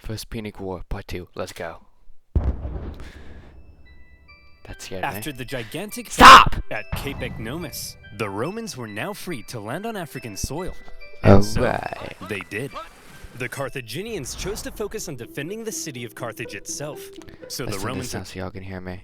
First Punic War, Part 2. Let's go. That scared me. After the gigantic Stop! at Cape Ecnomus, the Romans were now free to land on African soil. Alright. They did. The Carthaginians chose to focus on defending the city of Carthage itself. So the Romans so y'all can hear me.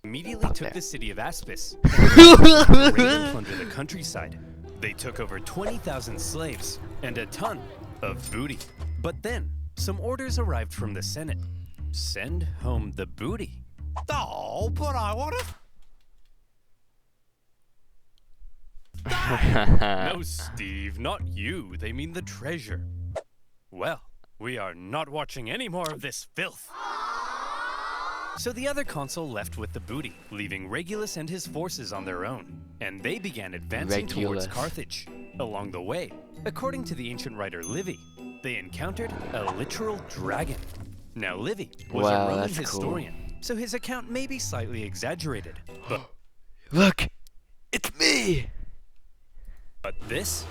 immediately took the city of Aspis and raid and plunder the countryside. They took over 20,000 slaves and a ton of booty. But then, some orders arrived from the Senate. Send home the booty. Oh, but I want to... No, Steve, not you. They mean the treasure. Well, we are not watching any more of this filth. So the other consul left with the booty, leaving Regulus and his forces on their own. And they began advancing towards Carthage. Along the way, according to the ancient writer Livy, they encountered a literal dragon. Now Livy was a Roman historian, so his account may be slightly exaggerated. But look, it's me! But this,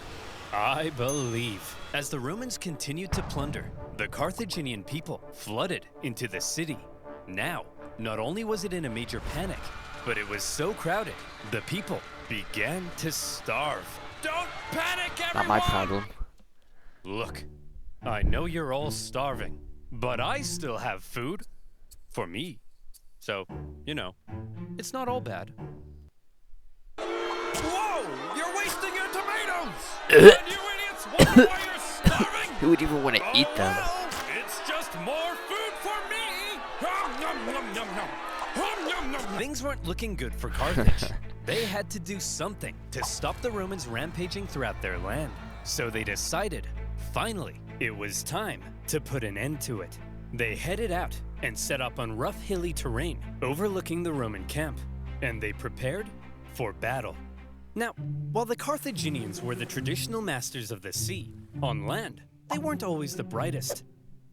I believe. As the Romans continued to plunder, the Carthaginian people flooded into the city. Now, not only was it in a major panic, but it was so crowded, the people began to starve. Don't panic, everyone! Not my problem. Look, I know you're all starving, but I still have food. For me. So, you know, it's not all bad. Whoa! You're wasting your tomatoes! And you idiots wonder why you're starving? Who would even want to eat them? Well, it's just more food for me! Nom, nom, nom, nom. Nom, nom, nom. Things weren't looking good for Carthage. They had to do something to stop the Romans rampaging throughout their land. So they decided, finally, it was time to put an end to it. They headed out and set up on rough hilly terrain overlooking the Roman camp, and they prepared for battle. Now, while the Carthaginians were the traditional masters of the sea, on land, they weren't always the brightest.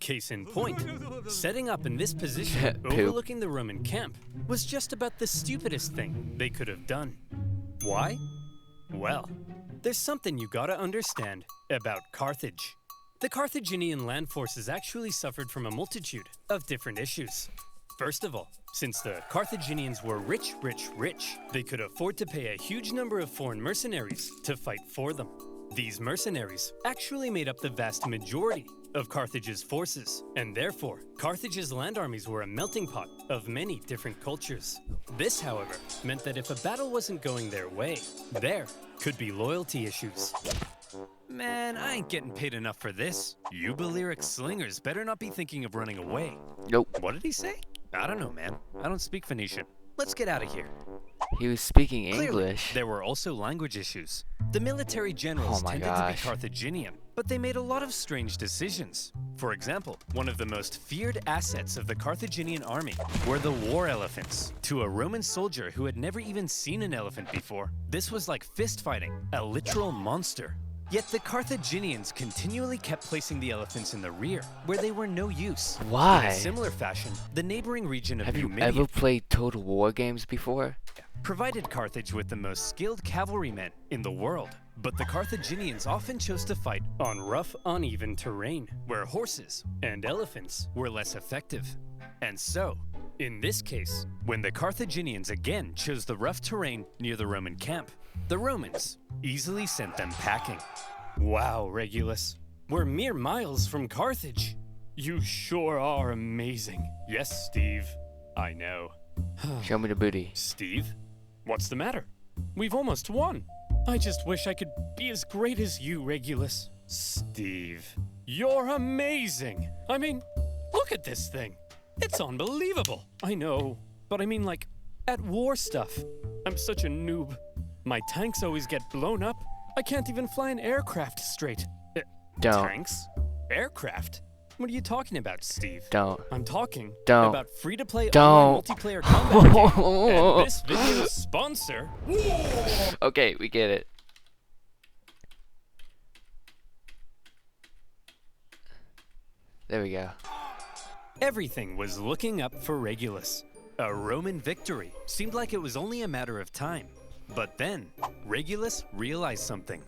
Case in point, setting up in this position overlooking the Roman camp was just about the stupidest thing they could have done. Why? Well, there's something you gotta understand about Carthage. The Carthaginian land forces actually suffered from a multitude of different issues. First of all, since the Carthaginians were rich, they could afford to pay a huge number of foreign mercenaries to fight for them. These mercenaries actually made up the vast majority of Carthage's forces, and therefore, Carthage's land armies were a melting pot of many different cultures. This, however, meant that if a battle wasn't going their way, there could be loyalty issues. Man, I ain't getting paid enough for this. You Balearic slingers better not be thinking of running away. Nope. What did he say? I don't know, man. I don't speak Phoenician. Let's get out of here. He was speaking Clearly, English. there were also language issues. The military generals tended to be Carthaginian, but they made a lot of strange decisions. For example, one of the most feared assets of the Carthaginian army were the war elephants. To a Roman soldier who had never even seen an elephant before, this was like fist fighting, a literal monster. Yet the Carthaginians continually kept placing the elephants in the rear, where they were no use. Why? In a similar fashion, the neighboring region of Have you Numidia ever played Total War games before? provided Carthage with the most skilled cavalrymen in the world. But the Carthaginians often chose to fight on rough, uneven terrain, where horses and elephants were less effective. And so, in this case, when the Carthaginians again chose the rough terrain near the Roman camp, the Romans easily sent them packing. Wow, Regulus, we're mere miles from Carthage. You sure are amazing. Yes, Steve, I know. Show me the booty. Steve, what's the matter? We've almost won. I just wish I could be as great as you, Regulus. Steve, you're amazing. I mean, look at this thing. It's unbelievable. I know, but I mean like at war stuff. I'm such a noob. My tanks always get blown up. I can't even fly an aircraft straight. Don't. Tanks? Aircraft? What are you talking about, Steve? Don't. I'm talking Don't. about free-to-play Don't. online multiplayer combat game. And this video's sponsor... Okay, we get it. There we go. Everything was looking up for Regulus. A Roman victory seemed like it was only a matter of time. But then, Regulus realized something.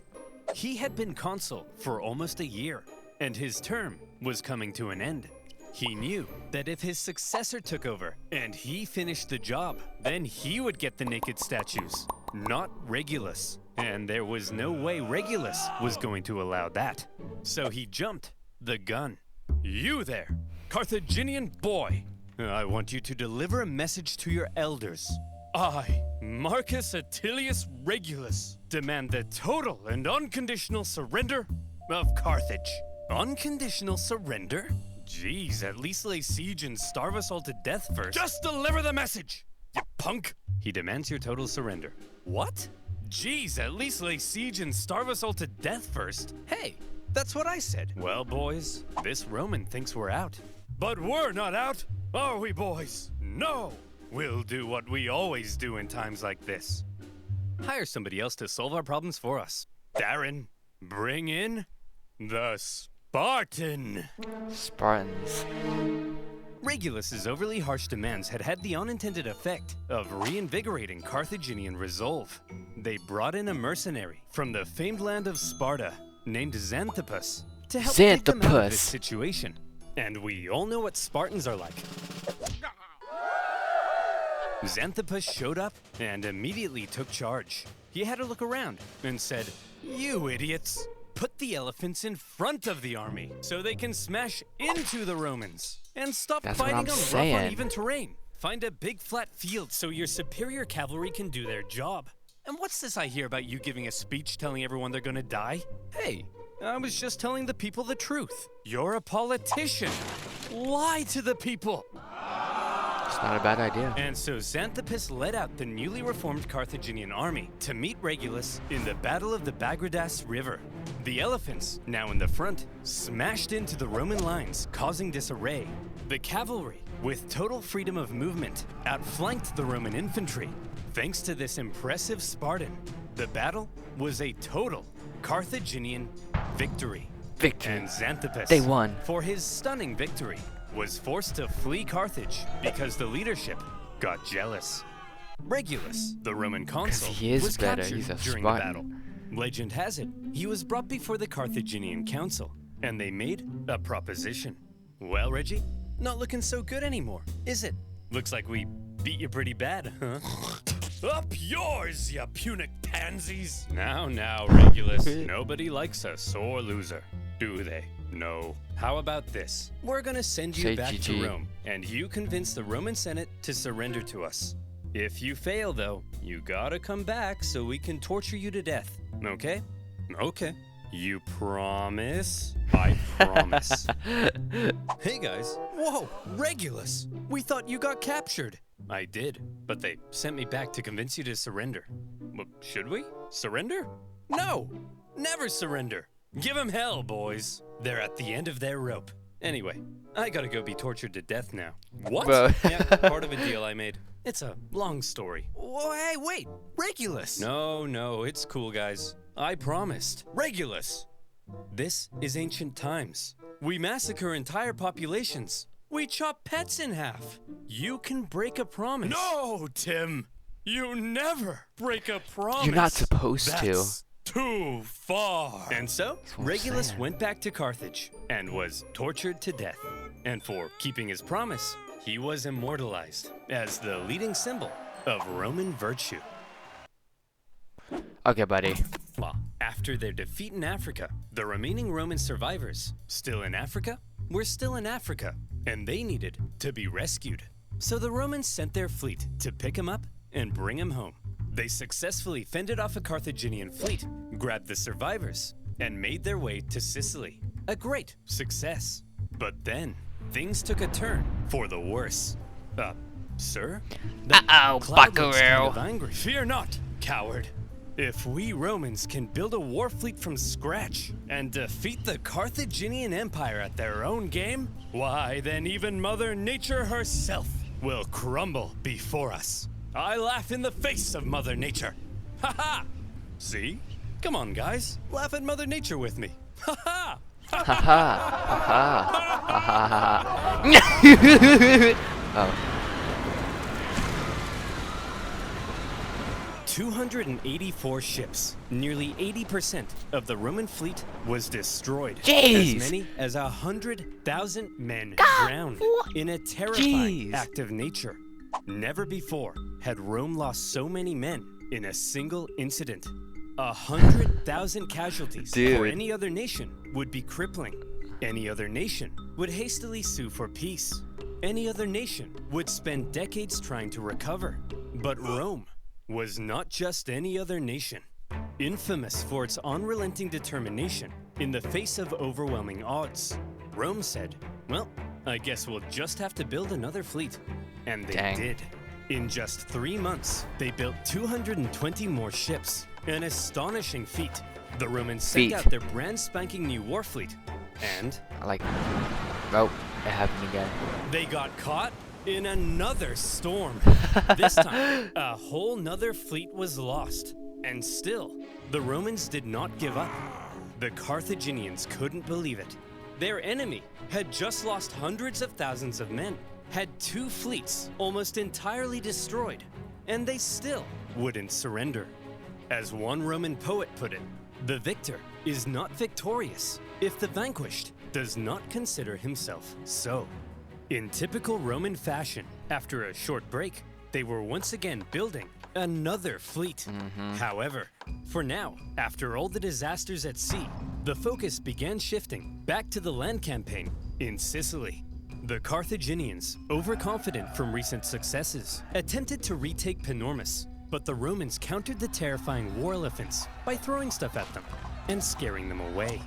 He had been consul for almost a year, and his term was coming to an end. He knew that if his successor took over and he finished the job, then he would get the naked statues, not Regulus. And there was no way Regulus was going to allow that. So he jumped the gun. You there, Carthaginian boy. I want you to deliver a message to your elders. I, Marcus Attilius Regulus, demand the total and unconditional surrender of Carthage. Unconditional surrender? Jeez, at least lay siege and starve us all to death first. Just deliver the message, you punk! He demands your total surrender. What? Jeez, at least lay siege and starve us all to death first. Hey, that's what I said. Well, boys, this Roman thinks we're out. But we're not out, are we, boys? No! We'll do what we always do in times like this. Hire somebody else to solve our problems for us. Darren, bring in the Spartan. Spartans. Regulus's overly harsh demands had the unintended effect of reinvigorating Carthaginian resolve. They brought in a mercenary from the famed land of Sparta named Xanthippus to help take them out of this situation. And we all know what Spartans are like. Xanthippus showed up and immediately took charge. He had a look around and said, "You idiots! Put the elephants in front of the army so they can smash into the Romans and stop fighting on rough, uneven terrain. Find a big flat field so your superior cavalry can do their job. And what's this I hear about you giving a speech telling everyone they're gonna die? Hey, I was just telling the people the truth. You're a politician. Lie to the people." It's not a bad idea. And so Xanthippus led out the newly reformed Carthaginian army to meet Regulus in the Battle of the Bagradas River. The elephants, now in the front, smashed into the Roman lines, causing disarray. The cavalry, with total freedom of movement, outflanked the Roman infantry. Thanks to this impressive Spartan, the battle was a total Carthaginian victory. And Xanthippus, they won. For his stunning victory, was forced to flee Carthage because the leadership got jealous. Regulus, the Roman consul, was captured during the battle. Legend has it, he was brought before the Carthaginian council, and they made a proposition. Well, Reggie, not looking so good anymore, is it? Looks like we beat you pretty bad, huh? Up yours, ya Punic pansies! Now, Regulus, nobody likes a sore loser, do they? No. How about this? We're gonna send you back to Rome, and you convince the Roman Senate to surrender to us. If you fail, though, you gotta come back so we can torture you to death, okay? Okay. You promise? I promise. Hey guys. Whoa, Regulus! We thought you got captured. I did, but they sent me back to convince you to surrender. Should we? Surrender? No! Never surrender! Give them hell, boys. They're at the end of their rope. Anyway, I gotta go be tortured to death now. What? Yeah, part of a deal I made. It's a long story. Whoa, hey, wait! Regulus! No, it's cool, guys. I promised. Regulus! This is ancient times. We massacre entire populations. We chop pets in half. You can break a promise. No, Tim! You never break a promise. You're not supposed That's too far. And so, Regulus went back to Carthage and was tortured to death. And for keeping his promise, he was immortalized as the leading symbol of Roman virtue. Okay, buddy. Well, after their defeat in Africa, the remaining Roman survivors, still in Africa, were still in Africa, and they needed to be rescued. So the Romans sent their fleet to pick him up and bring him home. They successfully fended off a Carthaginian fleet, grabbed the survivors, and made their way to Sicily. A great success. But then, things took a turn for the worse. Sir? Uh-oh, buckaroo. Kind of angry. Fear not, coward. If we Romans can build a war fleet from scratch and defeat the Carthaginian Empire at their own game, why, then even Mother Nature herself will crumble before us. I laugh in the face of Mother Nature. Ha ha! See? Come on, guys. Laugh at Mother Nature with me. Ha ha! Ha ha! Ha ha! Ha ha! Oh. 284 ships. Nearly 80% of the Roman fleet was destroyed. Jeez. As many as 100,000 men drowned in a terrifying Jeez. act of nature. Never before had Rome lost so many men in a single incident. 100,000 casualties for Dude. any other nation would be crippling. Any other nation would hastily sue for peace. Any other nation would spend decades trying to recover. But Rome was not just any other nation. Infamous for its unrelenting determination in the face of overwhelming odds, Rome said, well, I guess we'll just have to build another fleet. And they Dang. did. In just 3 months, they built 220 more ships. An astonishing feat. The Romans sent Feat. out their brand spanking new war fleet. And I like. Oh, it happened again. they got caught in another storm. This time, a whole nother fleet was lost. And still, the Romans did not give up. The Carthaginians couldn't believe it. Their enemy had just lost hundreds of thousands of men, had 2 fleets almost entirely destroyed, and they still wouldn't surrender. As one Roman poet put it, the victor is not victorious if the vanquished does not consider himself so. In typical Roman fashion, after a short break, they were once again building another fleet. However, for now, after all the disasters at sea, the focus began shifting back to the land campaign in Sicily. The Carthaginians, overconfident from recent successes, attempted to retake Panormus, but the Romans countered the terrifying war elephants by throwing stuff at them and scaring them away.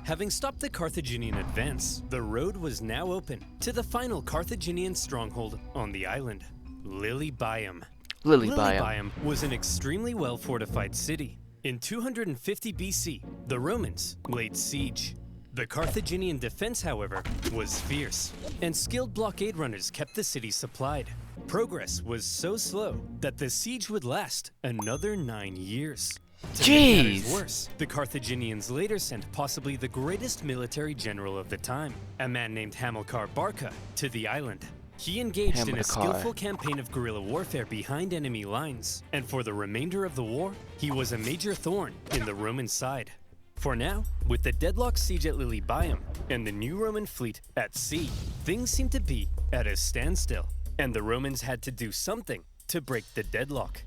Having stopped the Carthaginian advance, the road was now open to the final Carthaginian stronghold on the island, Lilybaeum. Lilybaeum. was an extremely well-fortified city. In 250 BC, the Romans laid siege. The Carthaginian defense, however, was fierce, and skilled blockade runners kept the city supplied. Progress was so slow that the siege would last another 9 years. To make matters Jeez. worse, the Carthaginians later sent possibly the greatest military general of the time, a man named Hamilcar Barca, to the island. He engaged in a Hamilcar. skillful campaign of guerrilla warfare behind enemy lines, and for the remainder of the war, he was a major thorn in the Roman side. For now, with the deadlocked siege at Lilybaeum and the new Roman fleet at sea, things seemed to be at a standstill, and the Romans had to do something to break the deadlock.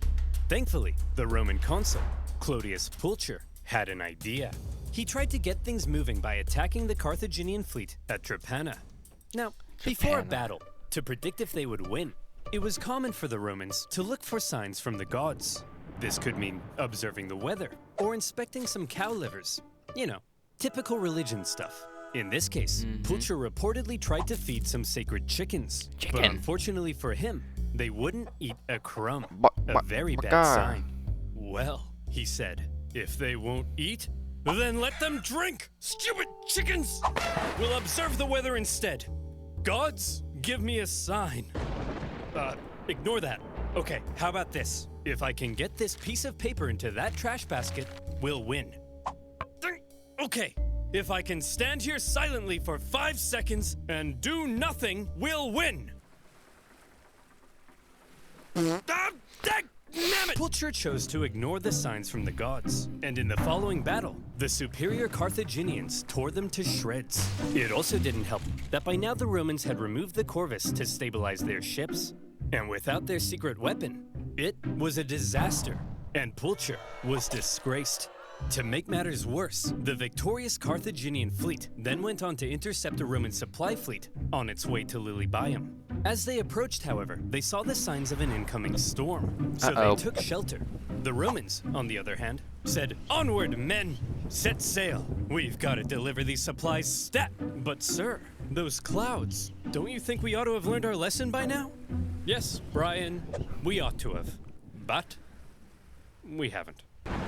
Thankfully, the Roman consul, Clodius Pulcher, had an idea. He tried to get things moving by attacking the Carthaginian fleet at Trapana. Now, before a Trapana. battle, to predict if they would win, it was common for the Romans to look for signs from the gods. This could mean observing the weather or inspecting some cow livers. You know, typical religion stuff. In this case, Pulcher reportedly tried to feed some sacred chickens. But Chicken. unfortunately for him, they wouldn't eat a crumb. A very bad God. sign. Well, he said, if they won't eat, then let them drink! Stupid chickens! We'll observe the weather instead. Gods, give me a sign. Ignore that. Okay, how about this? If I can get this piece of paper into that trash basket, we'll win. Okay, if I can stand here silently for 5 seconds and do nothing, we'll win. Damn it! Pulcher chose to ignore the signs from the gods, and in the following battle, the superior Carthaginians tore them to shreds. It also didn't help that by now the Romans had removed the corvus to stabilize their ships, and without their secret weapon, it was a disaster, and Pulcher was disgraced. To make matters worse, the victorious Carthaginian fleet then went on to intercept a Roman supply fleet on its way to Lilybaeum. As they approached, however, they saw the signs of an incoming storm, so Uh-oh. they took shelter. The Romans, on the other hand, said, "Onward, men! Set sail! We've got to deliver these supplies stat!" But sir, those clouds, don't you think we ought to have learned our lesson by now? Yes, Brian, we ought to have. But we haven't.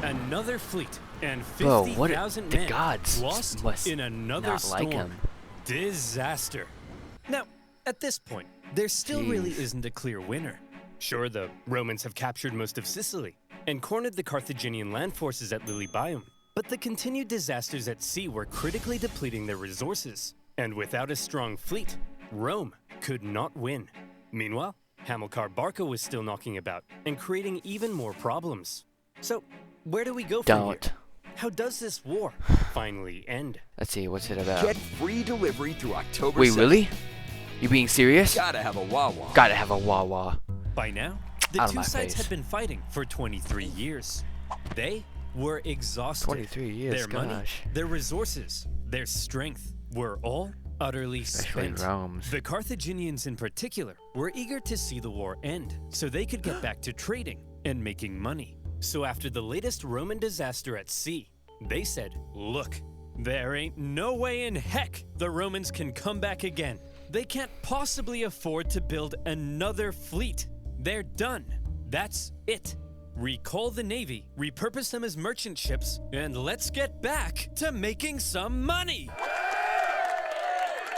Another fleet and Bro, 50,000 the men gods lost must in another not storm. like him. Disaster. Now, at this point, there still really Jeez. isn't a clear winner. Sure, the Romans have captured most of Sicily and cornered the Carthaginian land forces at Lilybaeum, but the continued disasters at sea were critically depleting their resources, and without a strong fleet, Rome could not win. Meanwhile, Hamilcar Barca was still knocking about and creating even more problems. So, where do we go from here? How does this war finally end? Let's see, what's it about? Get free delivery through October Wait, 7th. really? You being serious? Gotta have a Wawa. Gotta have a Wawa. By now, the Out of two my sides face. had been fighting for 23 years. They were exhausted. 23 years, Their money, gosh. their resources, their strength were all utterly Especially spent. Rome's. The Carthaginians in particular were eager to see the war end so they could get back to trading and making money. So after the latest Roman disaster at sea, they said, look, there ain't no way in heck the Romans can come back again. They can't possibly afford to build another fleet. They're done. That's it. Recall the navy, repurpose them as merchant ships, and let's get back to making some money.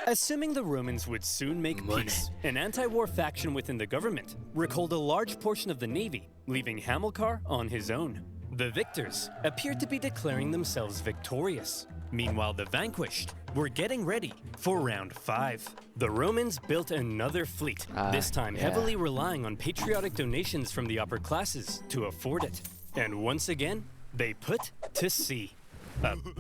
Assuming the Romans would soon make peace, an anti-war faction within the government recalled a large portion of the navy, leaving Hamilcar on his own. The victors appeared to be declaring themselves victorious. Meanwhile, the vanquished were getting ready for round 5. The Romans built another fleet, this time heavily relying on patriotic donations from the upper classes to afford it. And once again, they put to sea.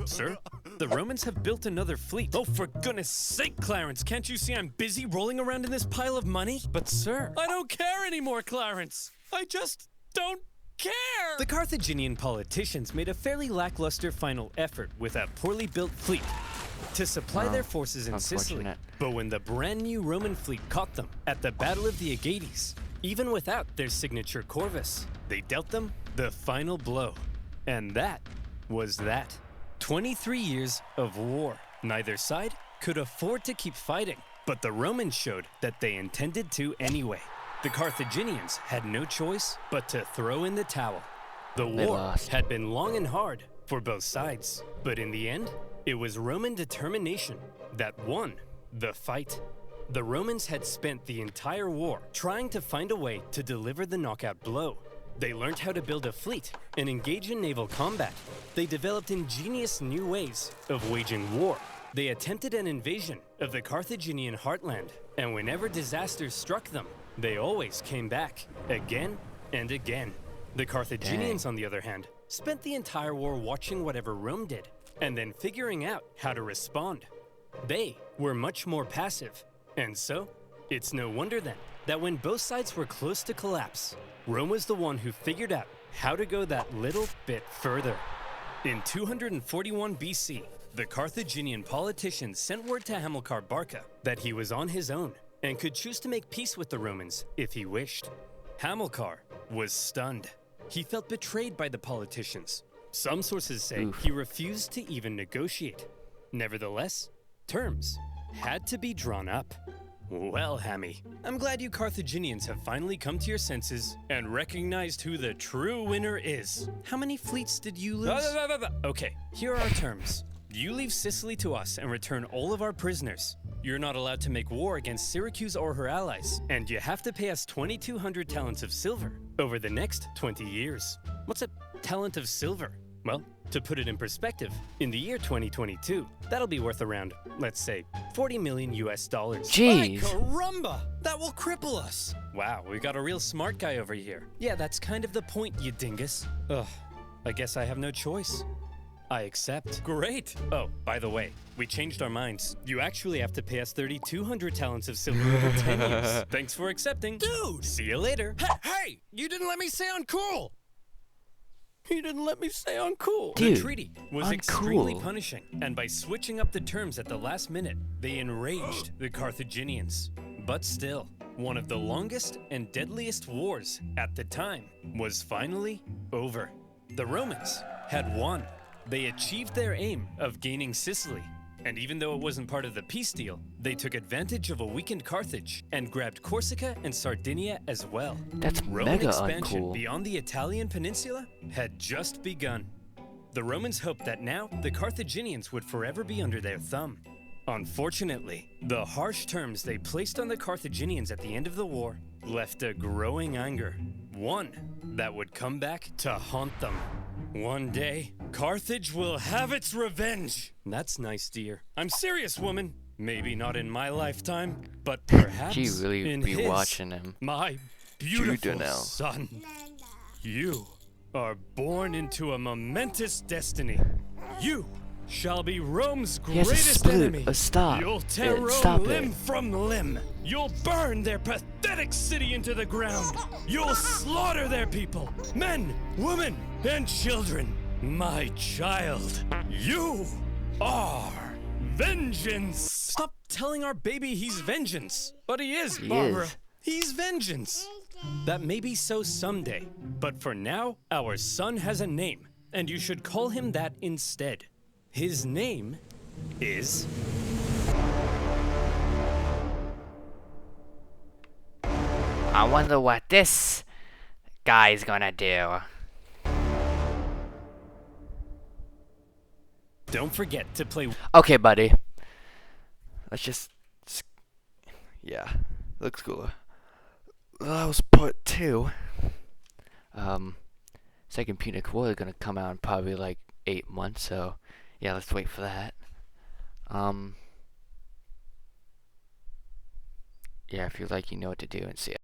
Sir? The Romans have built another fleet. Oh, for goodness sake, Clarence, can't you see I'm busy rolling around in this pile of money? But sir, I don't care anymore, Clarence. I just don't care. The Carthaginian politicians made a fairly lackluster final effort with a poorly built fleet to supply their forces in Sicily. Unfortunate. But when the brand new Roman fleet caught them at the Battle of the Aegates, even without their signature corvus, they dealt them the final blow. And that was that. 23 years of war. Neither side could afford to keep fighting, but the Romans showed that they intended to anyway. The Carthaginians had no choice but to throw in the towel. The war lost. had been long and hard for both sides, but in the end, it was Roman determination that won the fight. The Romans had spent the entire war trying to find a way to deliver the knockout blow. They learned how to build a fleet and engage in naval combat. They developed ingenious new ways of waging war. They attempted an invasion of the Carthaginian heartland, and whenever disasters struck them, they always came back, again and again. The Carthaginians, on the other hand, spent the entire war watching whatever Rome did, and then figuring out how to respond. They were much more passive, and so, it's no wonder then that when both sides were close to collapse, Rome was the one who figured out how to go that little bit further. In 241 BC, the Carthaginian politicians sent word to Hamilcar Barca that he was on his own and could choose to make peace with the Romans if he wished. Hamilcar was stunned. He felt betrayed by the politicians. Some sources say he refused to even negotiate. Nevertheless, terms had to be drawn up. Well, Hammy, I'm glad you Carthaginians have finally come to your senses and recognized who the true winner is. How many fleets did you lose? Okay, here are our terms. You leave Sicily to us and return all of our prisoners. You're not allowed to make war against Syracuse or her allies, and you have to pay us 2,200 talents of silver over the next 20 years. What's a talent of silver? Well, to put it in perspective, in the year 2022, that'll be worth around, let's say, 40 million US dollars. Jeez. Caramba! That will cripple us! Wow, we got a real smart guy over here. Yeah, that's kind of the point, you dingus. Ugh, I guess I have no choice. I accept. Great! Oh, by the way, we changed our minds. You actually have to pay us 3,200 talents of silver over 10 years. Thanks for accepting. Dude! See you later. Hey, you didn't let me say uncool. He didn't let me say uncool. Dude, The treaty was extremely punishing, and by switching up the terms at the last minute, they enraged the Carthaginians. But still, one of the longest and deadliest wars at the time was finally over. The Romans had won. They achieved their aim of gaining Sicily, and even though it wasn't part of the peace deal, they took advantage of a weakened Carthage and grabbed Corsica and Sardinia as well. That's Roman mega expansion uncool. beyond the Italian peninsula had just begun. The Romans hoped that now the Carthaginians would forever be under their thumb. Unfortunately, the harsh terms they placed on the Carthaginians at the end of the war left a growing anger, one that would come back to haunt them. One day, Carthage will have its revenge. That's nice, dear. I'm serious, woman. Maybe not in my lifetime, but perhaps She really in be his. watching him. My beautiful now. son. You are born into a momentous destiny. You shall be Rome's He has a greatest split. enemy. Stop. You'll tear Rome Stop limb it. from limb. You'll burn their pathetic city into the ground. You'll slaughter their people, men, women, and children. My child, you are vengeance. Stop telling our baby he's vengeance. But he is, Barbara. is. He's vengeance. That may be so someday, but for now, our son has a name, and you should call him that instead. His name is... I wonder what this guy's gonna do. Don't forget to play... Okay, buddy. Let's just... Yeah. Looks cool. That was part 2. Second Punic War is gonna come out in probably like 8 months, so yeah, let's wait for that. Yeah, if you like, you know what to do, and see ya.